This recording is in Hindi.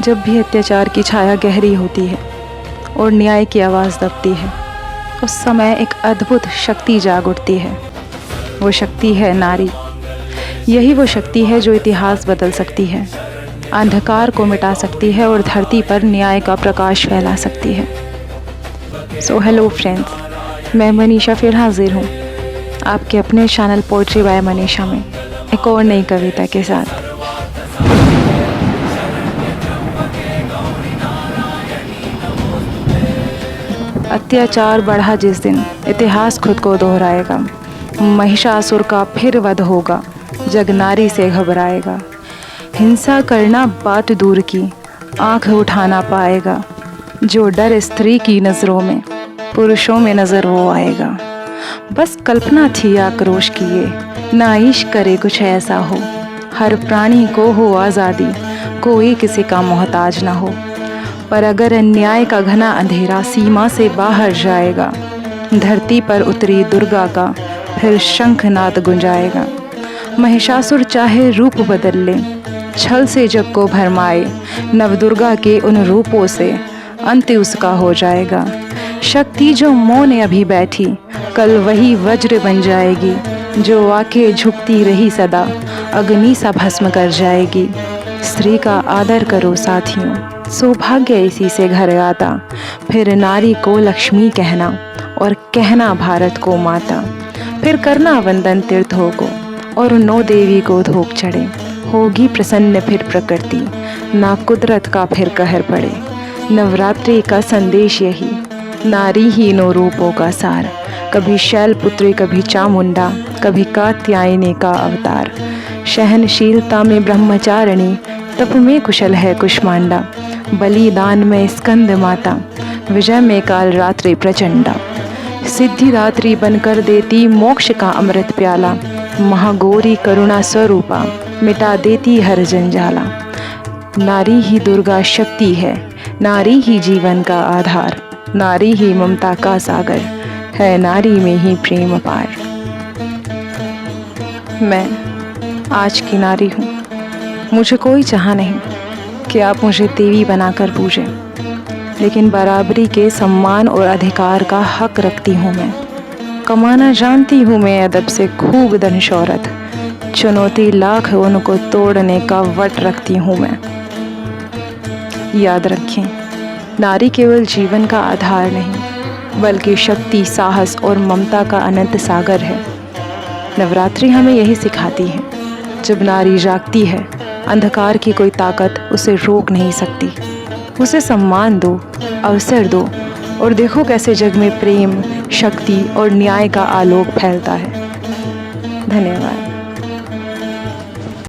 जब भी अत्याचार की छाया गहरी होती है और न्याय की आवाज़ दबती है, उस समय एक अद्भुत शक्ति जाग उठती है। वो शक्ति है नारी। यही वो शक्ति है जो इतिहास बदल सकती है, अंधकार को मिटा सकती है और धरती पर न्याय का प्रकाश फैला सकती है। सो हेलो फ्रेंड्स, मैं मनीषा फिर हाजिर हूँ आपके अपने चैनल पोएट्री बाय मनीषा में एक और नई कविता के साथ। अत्याचार बढ़ा जिस दिन, इतिहास खुद को दोहराएगा। महिषासुर का फिर वध होगा, जग नारी से घबराएगा। हिंसा करना बात दूर की, आंख उठा ना पाएगा। जो डर स्त्री की नज़रों में, पुरुषों में नज़र वो आएगा। बस कल्पना थी आक्रोश की ये, ना इश्क करे कुछ ऐसा हो। हर प्राणी को हो आज़ादी, कोई किसी का मोहताज ना हो। पर अगर अन्याय का घना अंधेरा सीमा से बाहर जाएगा, धरती पर उतरी दुर्गा का फिर शंखनाद गुंजाएगा। महिषासुर चाहे रूप बदल ले, छल से जग को भरमाए, नवदुर्गा के उन रूपों से अंत उसका हो जाएगा। शक्ति जो मौन अभी बैठी, कल वही वज्र बन जाएगी। जो आके झुकती रही सदा, अग्नि सा भस्म कर जाएगी। स्त्री का आदर करो साथियों, सौभाग्य इसी से घर आता। फिर नारी को लक्ष्मी कहना और कहना भारत को माता। फिर करना वंदन तीर्थों को और 9 देवी को धूप चढ़े। होगी प्रसन्न फिर प्रकृति, ना कुदरत का फिर कहर पड़े। नवरात्रि का संदेश यही, नारी ही 9 रूपों का सार। कभी शैलपुत्री, कभी चामुंडा, कभी कात्यायनी का अवतार। सहनशीलता में ब्रह्मचारिणी, तप में कुशल है कुष्मांडा। बलिदान में स्कंद माता, विजय में काल रात्रि प्रचंडा। सिद्धिदात्री बनकर देती मोक्ष का अमृत प्याला। महागौरी करुणा स्वरूपा, मिटा देती हर जंजाला। नारी ही दुर्गा शक्ति है, नारी ही जीवन का आधार। नारी ही ममता का सागर है, नारी में ही प्रेम पार। मैं आज की नारी हूँ, मुझे कोई चाह नहीं कि आप मुझे देवी बनाकर पूजें, लेकिन बराबरी के सम्मान और अधिकार का हक रखती हूँ मैं। कमाना जानती हूँ मैं अदब से खूब धन शौहरत, चुनौती लाख उनको तोड़ने का वट रखती हूँ मैं। याद रखें, नारी केवल जीवन का आधार नहीं, बल्कि शक्ति, साहस और ममता का अनंत सागर है। नवरात्रि हमें यही सिखाती है, जब नारी जागती है, अंधकार की कोई ताकत उसे रोक नहीं सकती। उसे सम्मान दो, अवसर दो और देखो कैसे जग में प्रेम, शक्ति और न्याय का आलोक फैलता है। धन्यवाद।